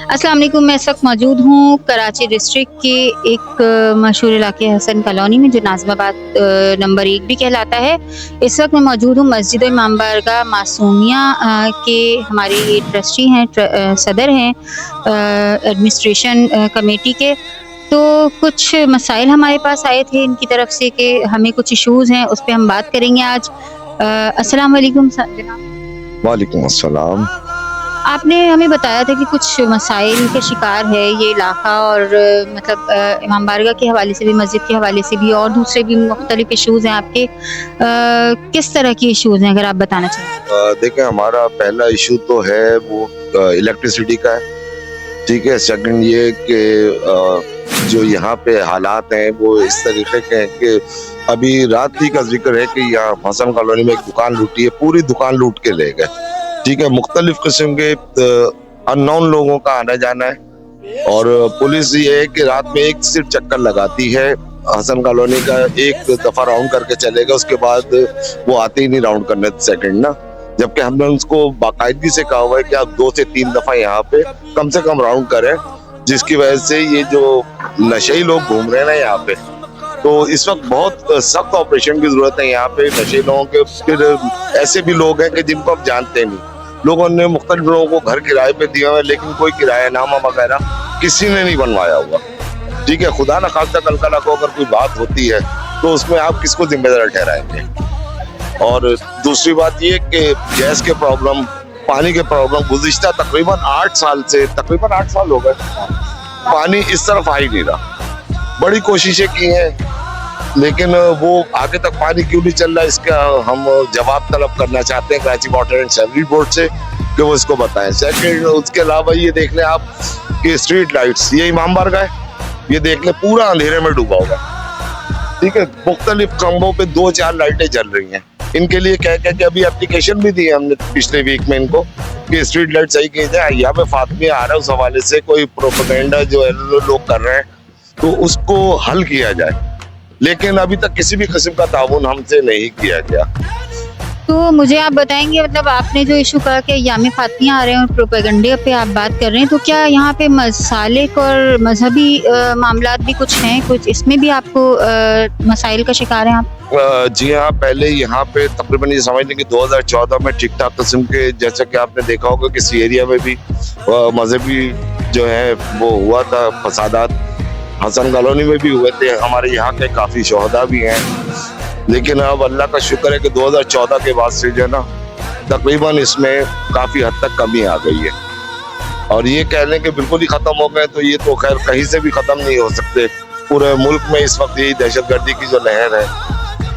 अस्सलाम वालेकुम। मैं इस वक्त मौजूद हूँ कराची डिस्ट्रिक्ट के एक मशहूर इलाके हसन कॉलोनी में, जो नाज़िमाबाद नंबर 1 भी कहलाता है। इस वक्त मैं मौजूद हूँ मस्जिद इमाम बारगाह मासूमिया के हमारे ये ट्रस्टी हैं, सदर हैं एडमिनिस्ट्रेशन कमेटी के। तो कुछ मसाइल हमारे पास आए थे इनकी तरफ से कि हमें कुछ इशूज़ हैं, उस पर हम बात करेंगे आज। अस्सलाम वालेकुम जनाब। वालेकुम अस्सलाम। आपने हमें बताया था कि कुछ मसाइल का शिकार है ये इलाका, और मतलब इमाम बारगाह के हवाले से भी, मस्जिद के हवाले से भी, और दूसरे भी मुख्तलिफ इशूज़ हैं आपके। किस तरह के इशूज़ हैं अगर आप बताना चाहें? देखिए, हमारा पहला इशू तो है वो इलेक्ट्रिसिटी का है। ठीक है। सेकंड ये कि जो यहाँ पे हालात हैं वो इस तरीके के हैं कि अभी रात ही का जिक्र है कि यहाँ हसन कॉलोनी में एक दुकान लूटी है, पूरी दुकान लूट के ले गए। ठीक है। मुख्तलिफ किस्म के अननोन लोगों का आना जाना है, और पुलिस ये है कि रात में एक सिर्फ चक्कर लगाती है हसन कॉलोनी का, एक दफा राउंड करके चलेगा, उसके बाद वो आते ही नहीं राउंड करने सेकंड ना। जबकि हमने उसको बाकायदगी से कहा हुआ है कि आप 2 से 3 दफा यहाँ पे कम से कम राउंड करें, जिसकी वजह से ये जो नशेई लोग घूम रहे हैं ना यहाँ पे, तो इस वक्त बहुत सख्त ऑपरेशन की जरूरत है यहाँ पे नशे लोगों के। फिर ऐसे भी लोग हैं कि जिनको आप जानते नहीं। लोगों ने मुख्तलिफ लोगों को घर किराए पे दिया हुआ है, लेकिन कोई किरायानामा वगैरह किसी ने नहीं बनवाया हुआ। ठीक है। खुदा न खास्ता कल को अगर कोई बात होती है तो उसमें आप किसको जिम्मेदार ठहराएंगे? और दूसरी बात ये कि गैस के प्रॉब्लम, पानी के प्रॉब्लम, गुज़िश्ता तकरीबन 8 साल हो गए पानी इस तरफ आ ही नहीं रहा। बड़ी कोशिशें की हैं, लेकिन वो आगे तक पानी क्यों नहीं चल रहा, इसका हम जवाब तलब करना चाहते हैं Karachi water and sewerage board से कि वो इसको बताएं। सेकंड, उसके अलावा ये देख लें आप कि स्ट्रीट लाइट्स, ये इमाम बारगाह है, ये देख लें पूरा अंधेरे में डूबा हुआ। ठीक है। मुख्तलिफ खंभों पे 2-4 लाइटें जल रही हैं। इनके लिए कह के अभी एप्लीकेशन भी दी है हमने पिछले वीक में इनको कि स्ट्रीट लाइट सही की जाए। यहाँ पे फातमी आ रहा है, उस हवाले से कोई प्रोपेगेंडा जो है लोग कर रहे हैं, तो उसको हल किया जाए। लेकिन अभी तक किसी भी किस्म का ताउन हमसे नहीं किया गया। तो मुझे आप बताएंगे, मतलब आपने जो इशू कहा कि यामी फातमियाँ आ रहे हैं और प्रोपेगेंडे पे आप बात कर रहे हैं, तो क्या यहाँ पे मसालिक और मजहबी मामलात भी कुछ हैं? कुछ इसमें भी आपको मसाइल का शिकार हैं आप? जी हाँ। पहले यहाँ पे तकरीबन ये समझ लें कि 2014 में ठीक ठाक किस्म के, जैसा कि आपने देखा होगा किसी एरिया में भी मजहबी जो है वो हुआ था, फसादात हसन कॉलोनी में भी हुए थे। हमारे यहाँ के काफ़ी शोहदा भी हैं, लेकिन अब अल्लाह का शुक्र है कि 2014 के बाद से जो है ना तकरीबन इसमें काफ़ी हद तक कमी आ गई है। और ये कह लें कि बिल्कुल ही ख़त्म हो गए तो ये तो खैर कहीं से भी ख़त्म नहीं हो सकते। पूरे मुल्क में इस वक्त यही दहशतगर्दी की जो लहर है,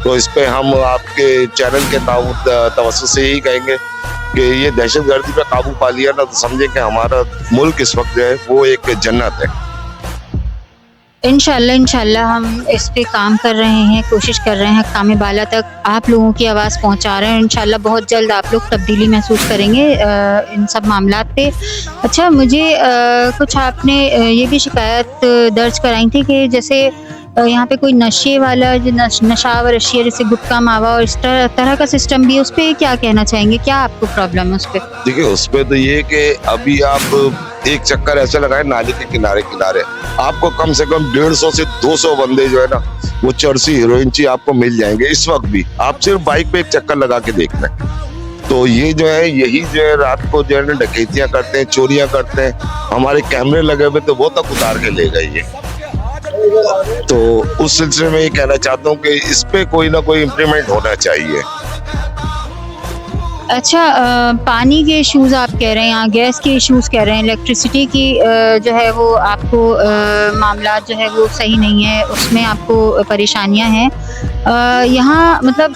तो इस पे हम आपके चैनल के तवज्जुह से यही कहेंगे कि ये दहशतगर्दी पे काबू पा लिया ना, तो समझे कि हमारा मुल्क इस वक्त जो है वो एक जन्नत है। इंशाल्लाह हम इस पे काम कर रहे हैं, कोशिश कर रहे हैं काम बाला तक आप लोगों की आवाज़ पहुंचा रहे हैं। इंशाल्लाह बहुत जल्द आप लोग तब्दीली महसूस करेंगे इन सब मामलात पे। अच्छा, मुझे कुछ आपने ये भी शिकायत दर्ज कराई थी कि जैसे यहाँ पे कोई नशे वाला जो नशावर अशिया जैसे गुटखा मावा और इस तरह का सिस्टम भी है, उस पर क्या कहना चाहेंगे? क्या आपको प्रॉब्लम है उस पर? देखिए, उस पर तो ये कि अभी आप एक चक्कर ऐसे लगाए नाले के किनारे किनारे, आपको कम से कम 150 से 200 बंदे जो है ना वो चरसी हीरोइन ची आपको मिल जाएंगे इस वक्त भी। आप सिर्फ बाइक पे एक चक्कर लगा के देख लें। तो ये जो है, यही जो है रात को जो है ना डकैतियां करते हैं, चोरियां करते हैं। हमारे कैमरे लगे हुए तो वो तक उतार के ले गए ये। तो उस सिलसिले में ये कहना चाहता हूँ कि इस पे कोई ना कोई इम्प्लीमेंट होना चाहिए। अच्छा, पानी के इश्यूज़ आप कह रहे हैं, यहाँ गैस के इश्यूज़ कह रहे हैं, इलेक्ट्रिसिटी की जो है वो आपको मामलात जो है वो सही नहीं है, उसमें आपको परेशानियाँ हैं। यहाँ मतलब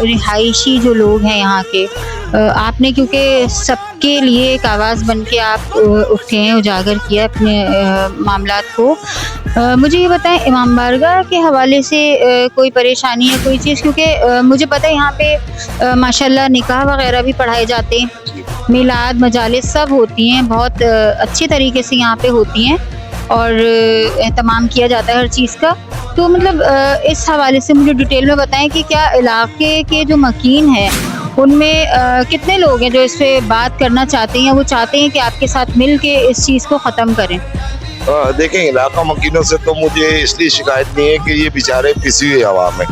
रिहायशी जो लोग हैं यहाँ के, आपने क्योंकि सबके लिए एक आवाज़ बन के आप उठे हैं, उजागर किया अपने मामलात को। मुझे ये बताएं, इमाम बारगाह के हवाले से कोई परेशानी है, कोई चीज़? क्योंकि मुझे पता है यहाँ पे माशाल्लाह निकाह वगैरह भी पढ़ाए जाते हैं, मिलाद मजालिस सब होती हैं, बहुत अच्छे तरीके से यहाँ पे होती हैं और एहतमाम किया जाता है हर चीज़ का। तो मतलब इस हवाले से मुझे डिटेल में बताएं कि क्या इलाके के जो मकीन है उनमें कितने लोग हैं जो इस पे बात करना चाहते हैं, वो चाहते हैं कि आपके साथ मिल के इस चीज़ को ख़त्म करें? देखें, इलाका मकीनों से तो मुझे इसलिए शिकायत नहीं है कि ये बेचारे पिसी हुई हवा में,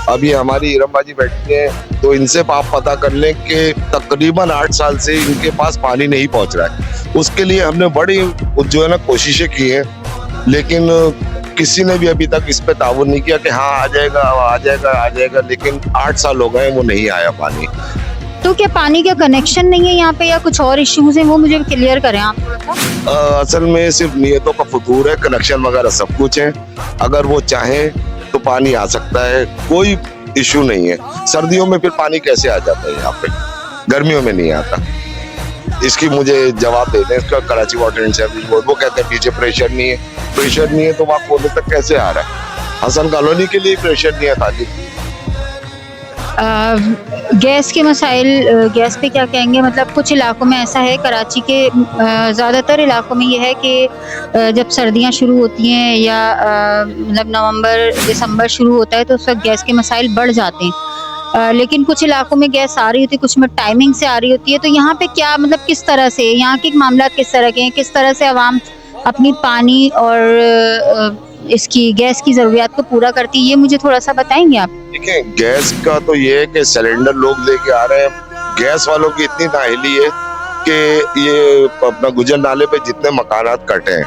अभी हमारी इरम बाजी बैठी हैं, तो इनसे आप पता कर लें कि तकरीबन 8 साल से इनके पास पानी नहीं पहुंच रहा है। उसके लिए हमने बड़ी जो है ना कोशिशें की हैं, लेकिन किसी ने भी अभी तक इस पे ताउन नहीं किया कि हाँ आ जाएगा आ जाएगा आ जाएगा, लेकिन 8 साल हो गए वो नहीं आया पानी। तो क्या पानी का कनेक्शन नहीं है यहाँ पे या कुछ और इश्यूज हैं, वो मुझे क्लियर करें आप थोड़ा सा। असल में सिर्फ नियतों का फतूर है, कनेक्शन वगैरह सब कुछ है। अगर वो चाहें तो पानी आ सकता है, कोई इशू नहीं है। सर्दियों में फिर पानी कैसे आ जाता है यहाँ पे, गर्मियों में नहीं आता। इसकी मुझे जवाब दे दें, इसका Karachi water and sewerage board, वो कहते हैं पीछे प्रेशर नहीं है। प्रेशर नहीं है तो वहाँ कोने तक कैसे आ रहा है? हसन कॉलोनी के लिए प्रेशर नहीं है खाली। गैस के मसाइल, गैस पे क्या कहेंगे? मतलब कुछ इलाकों में ऐसा है, कराची के ज़्यादातर इलाकों में ये है कि जब सर्दियां शुरू होती हैं या मतलब नवंबर दिसंबर शुरू होता है तो उस वक्त गैस के मसाइल बढ़ जाते हैं। लेकिन कुछ इलाकों में गैस आ रही होती है, कुछ में टाइमिंग से आ रही होती है। तो यहाँ पे क्या मतलब किस तरह से यहाँ के मामला किस तरह के हैं, किस तरह से आवाम अपनी पानी और इसकी गैस की ज़रूरियात को पूरा करती है, ये मुझे थोड़ा सा बताएंगे आप? देखिए, गैस का तो ये है कि सिलेंडर लोग लेके आ रहे हैं। गैस वालों की इतनी नाहिली है कि ये अपना गुजर नाले पे जितने मकानात कटे हैं,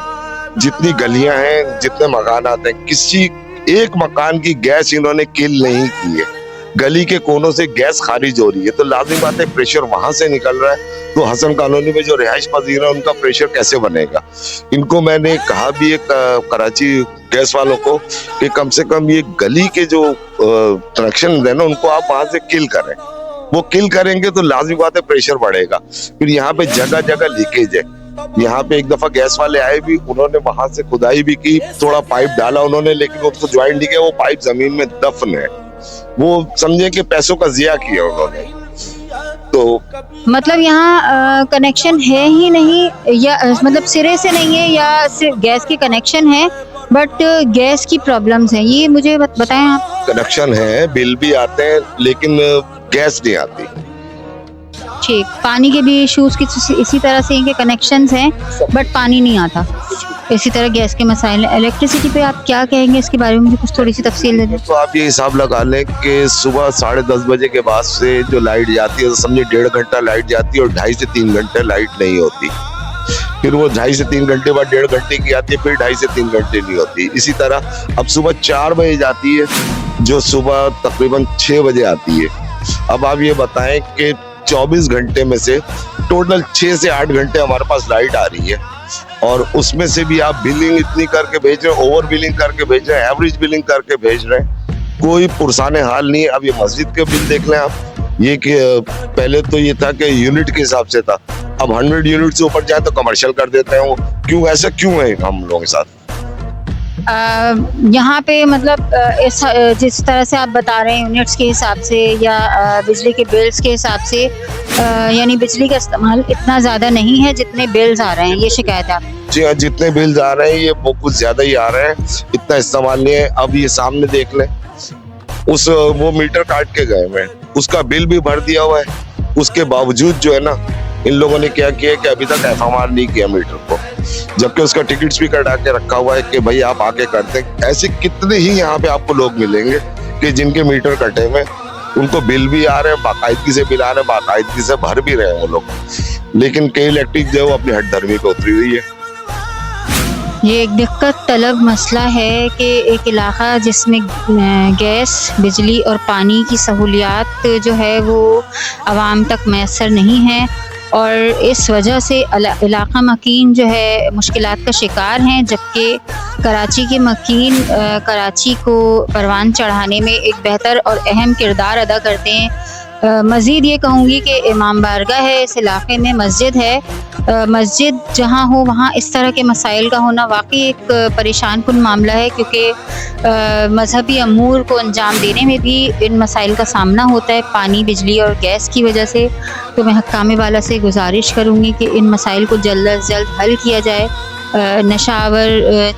जितनी गलियां हैं, जितने मकानात हैं, किसी एक मकान की गैस इन्होंने किल नहीं की है। गली के कोनों से गैस खारिज हो रही है, तो लाजिम बात है प्रेशर वहां से निकल रहा है। तो हसन कॉलोनी में जो रिहाइश पजीर है उनका प्रेशर कैसे बनेगा? इनको मैंने कहा भी है कराची गैस वालों को कि कम से कम ये गली के जो कनेक्शन है ना, उनको आप वहां से किल करें। वो किल करेंगे तो लाजिम बात है प्रेशर बढ़ेगा। फिर यहाँ पे जगह जगह लीकेज है। यहाँ पे एक दफा गैस वाले आए भी, उन्होंने वहां से खुदाई भी की, थोड़ा पाइप डाला उन्होंने, लेकिन उसको ज्वाइन नहीं किया, वो पाइप जमीन में दफन है। वो समझे कि पैसों का जिया किया उन्होंने। तो मतलब यहाँ कनेक्शन है ही नहीं, या मतलब सिरे से नहीं है, या सिर्फ गैस के कनेक्शन है बट गैस की प्रॉब्लम्स हैं, ये मुझे बताएं आप। कनेक्शन है, बिल भी आते हैं, लेकिन गैस नहीं आती। ठीक, पानी के भी इश्यूज की इसी तरह से इनके कनेक्शंस हैं बट पानी नहीं आता। इसी तरह गैस के मसाइल। इलेक्ट्रिसिटी पे आप क्या कहेंगे इसके बारे में, मुझे कुछ थोड़ी सी तफसील दे दें। तो आप ये हिसाब लगा लें कि सुबह 10:30 बजे के बाद से जो लाइट जाती है, तो समझिए 1.5 घंटा लाइट जाती है और 2.5 से 3 घंटे लाइट नहीं होती। फिर वो 2.5 से 3 घंटे बाद 1.5 घंटे की आती है, फिर 2.5 से 3 घंटे नहीं होती। इसी तरह अब सुबह 4 बजे जाती है, जो सुबह तकरीबन 6 बजे आती है। अब आप ये बताएं कि 24 घंटे में से टोटल 6 से 8 घंटे हमारे पास लाइट आ रही है, और उसमें से भी आप बिलिंग इतनी करके भेज रहे हैं, ओवर बिलिंग करके भेज रहे हैं, एवरेज बिलिंग करके भेज रहे हैं, कोई पुरसाने हाल नहीं है। अब ये मस्जिद के बिल देख लें आप, ये कि पहले तो ये था कि यूनिट के हिसाब से था, अब 100 यूनिट से ऊपर जाए तो कमर्शियल कर देते हैं। वो क्यों, ऐसा क्यों है हम लोगों के साथ? यहाँ पे मतलब जिस तरह से आप बता रहे हैं यूनिट्स के हिसाब से या बिजली के बिल्स के हिसाब से, यानी बिजली का इस्तेमाल इतना ज़्यादा नहीं है जितने बिल्स आ रहे हैं, ये शिकायत है आप? जी हाँ, जितने बिल्स आ रहे हैं ये वो कुछ ज्यादा ही आ रहे हैं, इतना इस्तेमाल नहीं है। अब ये सामने देख लें, वो मीटर काट के गए हैं, उसका बिल भी भर दिया हुआ है। उसके बावजूद जो है ना, इन लोगों ने क्या किया कि अभी तक FMR नहीं किया मीटर को, जबकि उसका टिकट्स भी कटा के रखा हुआ है कि भाई आप आके कर दें। ऐसे कितने ही यहाँ पे आपको लोग मिलेंगे कि जिनके मीटर कटे हुए, उनको बिल भी आ रहे हैं, बाकायदगी से बिल आ रहे हैं, बाकायदगी से भर भी रहे हैं वो लोग, लेकिन कई इलेक्ट्रिक जो है वो अपनी हठधर्मी पे उतरी हुई है। ये एक दिक्कत तलब मसला है कि एक इलाका जिसमें गैस, बिजली और पानी की सहूलियात जो है वो आवाम तक मैसर नहीं है, और इस वजह से इलाका मकीन जो है मुश्किलात का शिकार हैं, जबकि कराची के मकीन कराची को परवान चढ़ाने में एक बेहतर और अहम किरदार अदा करते हैं। मज़ीद ये कहूँगी कि इमाम बारगाह है, इस इलाके में मस्जिद है। मस्जिद जहाँ हो वहाँ इस तरह के मसाइल का होना वाकई एक परेशान कुन मामला है, क्योंकि मजहबी अमूर को अंजाम देने में भी इन मसाइल का सामना होता है, पानी, बिजली और गैस की वजह से। तो मैं हक्काम वाला से गुजारिश करूँगी कि इन मसाइल को जल्द अज जल्द हल किया जाए। नशावर